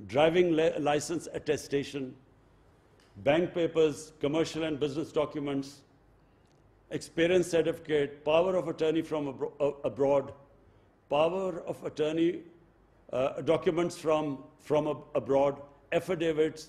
driving license attestation, bank papers, commercial and business documents, experience certificate, power of attorney from abroad, power of attorney documents from abroad, affidavits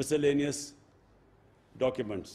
miscellaneous documents।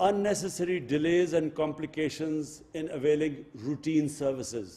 Unnecessary delays and complications in availing routine services,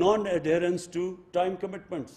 Non adherence to time commitments,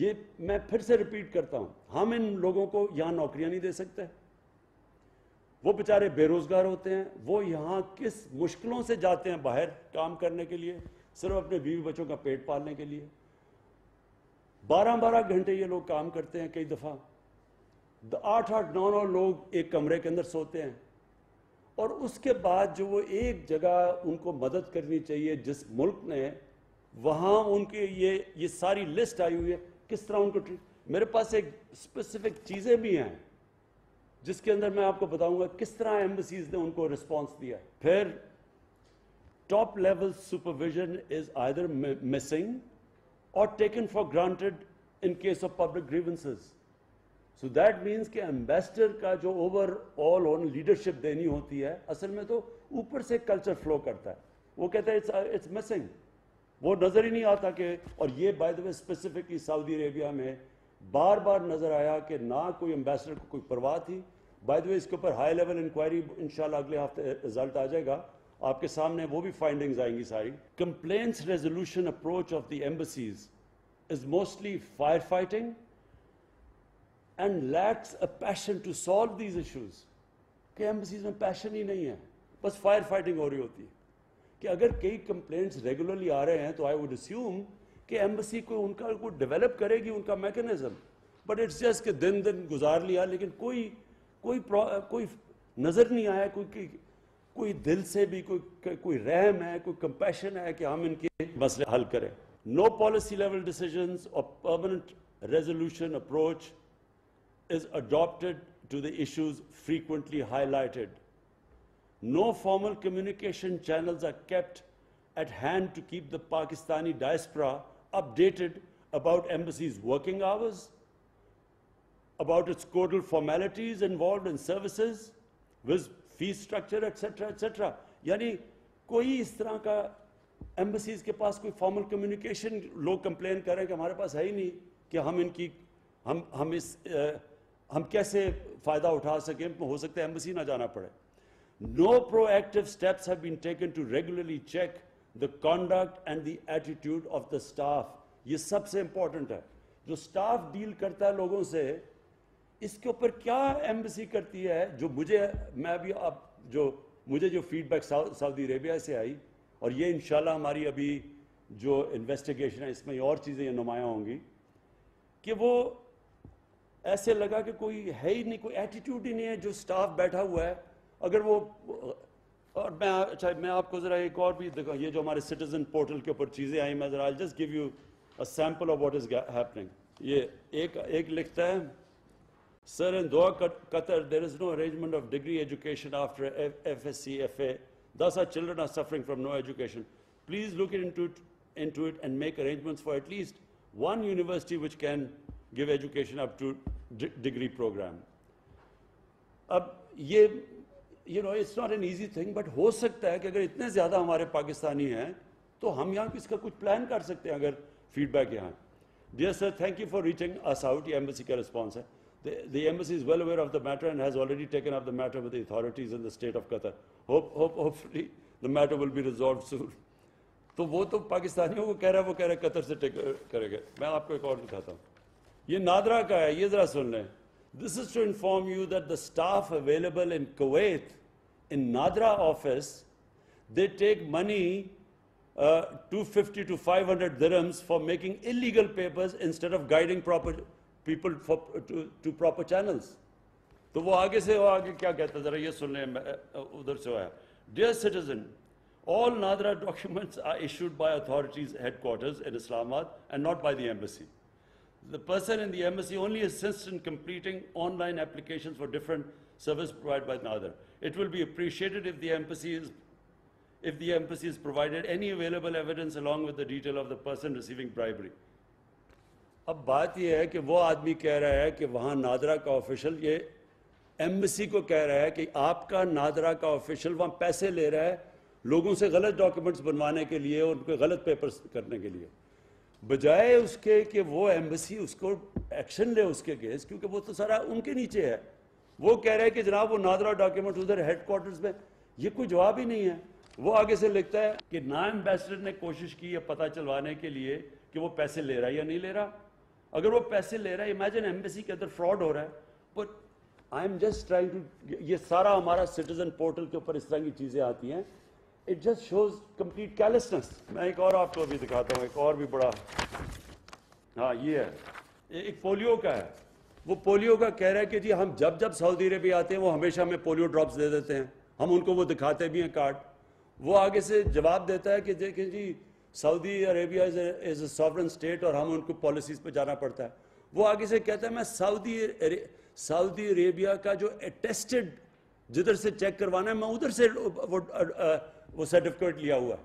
یہ میں پھر سے repeat کرتا ہوں, ہم ان لوگوں کو یہاں نوکریاں نہیں دے سکتے, وہ بیچارے بے روزگار ہوتے ہیں, وہ یہاں کس مشکلوں سے جاتے ہیں باہر کام کرنے کے لیے, صرف اپنے بیوی بچوں کا پیٹ پالنے کے لیے. 12 گھنٹے یہ لوگ کام کرتے ہیں, کئی دفعہ 8 9 لوگ ایک کمرے کے اندر سوتے ہیں, اور اس کے بعد جو وہ ایک جگہ ان کو مدد کرنی چاہیے جس ملک نے, وہاں ان کے یہ ساری لسٹ آئی ہوئی ہے کس طرح ان کو میرے پاس ایک اسپیسیفک چیزیں بھی ہیں جس کے اندر میں آپ کو بتاؤں گا کس طرح ایمبیسیز نے ان کو رسپانس دیا. پھر top level supervision is either missing or taken for granted in case of public grievances. So that means کہ ambassador کا جو overall on leadership دینی ہوتی ہے, اصل میں تو اوپر سے کلچر فلو کرتا ہے, وہ کہتا ہے it's missing, وہ نظر ہی نہیں آتا کہ, اور یہ by the way specifically سعودی عربیہ میں بار بار نظر آیا کہ نہ کوئی ambassador کو کوئی پرواہ تھی. by the way اس کے اوپر ہائی لیول انکوائری انشاءاللہ اگلے ہفتے رزلٹ آ جائے گا آپ کے سامنے, وہ بھی فائنڈنگز آئیں گی ساری. Complaints resolution approach of the embassies is mostly firefighting and lacks a passion to solve these issues. کہ embassies میں passion ہی نہیں ہے, بس فائر فائٹنگ ہو رہی ہوتی ہے. کہ اگر کئی complaints regularly آ رہے ہیں تو I would assume کہ embassy کو ان کا کوئی ڈیولپ کرے گی ان کا میکنزم, بٹ اٹس جسٹ کہ دن گزار لیا, لیکن کوئی نظر نہیں آیا, کوئی دل سے بھی کوئی رحم ہے, کوئی کمپیشن ہے کہ ہم ان کے مسئلے حل کریں. No policy level decisions or permanent resolution approach is adopted to the issues frequently highlighted. No formal communication channels are kept at hand to keep the Pakistani diaspora updated about embassy's working hours, about its codal formalities involved in services, with fee structure, etc., etc. یعنی کوئی اس طرح کا embassies کے پاس کوئی formal communication, لوگ complain کریں کہ ہمارے پاس ہے ہی نہیں کہ ہم کیسے فائدہ اٹھا سکیں, ہو سکتا ہے ایمبسی نہ جانا پڑے. No proactive steps have been taken to regularly check the conduct and the attitude of the staff. یہ سب سے امپورٹنٹ ہے, جو سٹاف ڈیل کرتا ہے لوگوں سے, اس کے اوپر کیا ایمبسی کرتی ہے. جو مجھے جو فیڈ بیک سعودی عربیہ سے آئی, اور یہ انشاءاللہ ہماری ابھی جو انویسٹیگیشن ہے اس میں اور چیزیں نمایاں ہوں گی, کہ وہ ایسے لگا کہ کوئی ہے ہی نہیں, کوئی ایٹیٹیوڈ ہی نہیں ہے جو سٹاف بیٹھا ہوا ہے. اگر وہ, اور میں آپ کو ذرا ایک اور بھی دیکھا, یہ جو ہمارے سٹیزن پورٹل کے اوپر چیزیں آئیں, میں ذرا I'll just give you a sample of what is happening. یہ ایک لکھتا ہے, Sir, in Doha, Qatar, there is no arrangement of degree education after FSc, FA. Thus, our children are suffering from no education. Please look into it and make arrangements for at least one university which can give education up to degree program. اب یہ it's not an easy thing, but ہو سکتا ہے کہ اگر اتنے زیادہ ہمارے پاکستانی ہیں تو ہم یہاں اس کا کچھ پلان کر سکتے ہیں اگر فیڈ بیک یہاں. Dear sir, thank you for reaching us out. یہ embassy کا response ہے. The embassy is well aware of the matter and has already taken up the matter with the authorities in the state of Qatar. Hopefully the matter will be resolved soon. تو وہ تو پاکستانیوں کو کہہ رہا ہے, وہ کہہ رہا ہے قطر سے کرے گا. میں آپ کو ایک اور دکھاتا ہوں, یہ نادرا کا ہے, یہ ذرا سن لیں. This is to inform you that the staff available in Kuwait, in Nadra office, they take money 250 to 500 dirhams for making illegal papers instead of guiding people to proper channels. تو وہ آگے سے کیا کہتا ہے, ذرا یہ سن لیں, ادھر سے آیا. Dear citizen, all Nadra documents are issued by authorities headquarters in Islamabad and not by the embassy. The person in the embassy only assists in completing online applications for different services provided by Nadra. It will be appreciated if the embassy is provided any available evidence along with the detail of the person receiving bribery. اب بات یہ ہے کہ وہ آدمی کہہ رہا ہے کہ وہاں نادرا کا آفیشل یہ ایمبسی کو کہہ رہا ہے کہ آپ کا نادرا کا آفیشل وہاں پیسے لے رہا ہے لوگوں سے غلط ڈاکیومنٹس بنوانے کے لیے, ان کو غلط پیپرز کرنے کے لیے, بجائے اس کے کہ وہ ایمبسی اس کو ایکشن لے اس کے کیس, کیونکہ وہ تو سارا ان کے نیچے ہے. وہ کہہ رہا ہے کہ جناب وہ نادرا ڈاکیومنٹ ادھر ہیڈ کوارٹرز میں, یہ کوئی جواب ہی نہیں ہے. وہ آگے سے لکھتا ہے کہ نا ایمبیسڈر نے کوشش کی ہے پتہ چلوانے کے لیے کہ وہ پیسے لے رہا ہے یا نہیں لے رہا. اگر وہ پیسے لے رہا ہے, امیجن ایمبیسی کے اندر فراڈ ہو رہا ہے, but I am just trying to, یہ سارا ہمارا سٹیزن پورٹل کے اوپر اس طرح کی چیزیں آتی ہیں, اٹ جسٹ شوز کمپلیٹ کیئرلیسنس. میں ایک اور آپ کو ابھی دکھاتا ہوں, ایک اور بھی بڑا, ہاں یہ ہے, ایک پولیو کا ہے. وہ پولیو کا کہہ رہا ہے کہ جی ہم جب جب سعودی عربیہ آتے ہیں وہ ہمیشہ ہمیں پولیو ڈراپس دے دیتے ہیں, ہم ان کو وہ دکھاتے بھی ہیں کارڈ. وہ آگے سے جواب دیتا ہے کہ دیکھیں جی سعودی عربیہ از اے ساورن اسٹیٹ اور ہم ان کو پالیسیز پہ جانا پڑتا ہے. وہ آگے سے کہتا ہے میں سعودی عربیہ کا جو اٹیسٹڈ جدھر سے چیک کروانا ہے میں ادھر سے وہ سرٹیفکیٹ لیا ہوا ہے.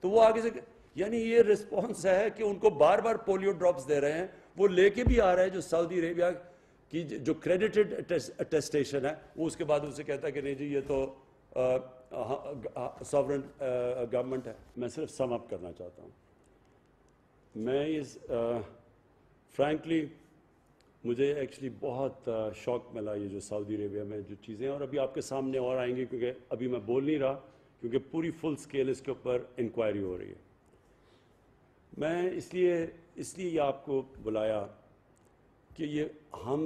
تو وہ آگے سے, یعنی یہ رسپانس ہے کہ ان کو بار بار پولیو ڈراپس دے رہے ہیں, وہ لے کے بھی آ رہا ہے جو سعودی عربیہ کی جو کریڈیٹڈ اٹیسٹیشن ہے, وہ اس کے بعد اسے کہتا ہے کہ نہیں جی یہ تو ساورن گورنمنٹ ہے. میں صرف سم اپ کرنا چاہتا ہوں, میں اس فرینکلی مجھے ایکچولی بہت شوق ملا یہ جو سعودی عربیہ میں جو چیزیں ہیں, اور ابھی آپ کے سامنے اور آئیں گی کیونکہ ابھی میں بول نہیں رہا کیونکہ پوری فل سکیل اس کے اوپر انکوائری ہو رہی ہے. میں اس لیے یہ آپ کو بلایا کہ یہ ہم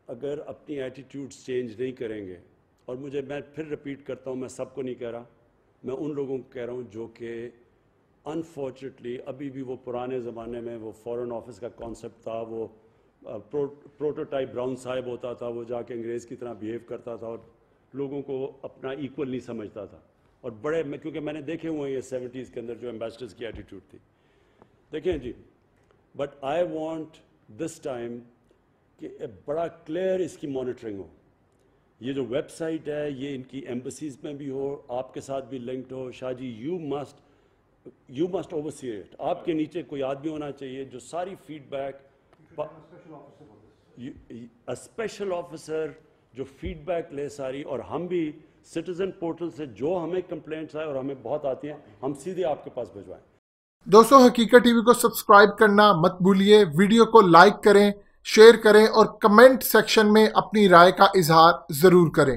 اگر اپنی ایٹیٹیوڈز چینج نہیں کریں گے, اور میں پھر رپیٹ کرتا ہوں, میں سب کو نہیں کہہ رہا, میں ان لوگوں کو کہہ رہا ہوں جو کہ انفارچونیٹلی ابھی بھی وہ پرانے زمانے میں وہ فورن آفس کا کانسیپٹ تھا, وہ پروٹوٹائپ براؤن صاحب ہوتا تھا, وہ جا کے انگریز کی طرح بیہیو کرتا تھا اور لوگوں کو اپنا ایکول نہیں سمجھتا تھا. اور بڑے کیونکہ میں نے دیکھے ہوئے ہیں یہ 70s کے اندر جو ایمبیسڈرز کی ایٹیٹیوڈ تھی. دیکھیں جی, but I want this time کہ بڑا کلیئر اس کی مانیٹرنگ ہو. یہ جو ویب سائٹ ہے یہ ان کی ایمبسیز میں بھی ہو, آپ کے ساتھ بھی لنکڈ ہو. Shah ji you must oversee it. آپ کے نیچے کوئی آدمی ہونا چاہیے جو ساری فیڈ بیک, اسپیشل آفیسر جو فیڈ بیک لے ساری, اور ہم بھی سٹیزن پورٹل سے جو ہمیں کمپلینٹس آئے اور ہمیں بہت آتی ہیں ہم سیدھے آپ کے پاس بھجوائیں. دوستو حقیقت ٹی وی کو سبسکرائب کرنا مت بھولیے, ویڈیو کو لائک کریں, شیئر کریں اور کمنٹ سیکشن میں اپنی رائے کا اظہار ضرور کریں.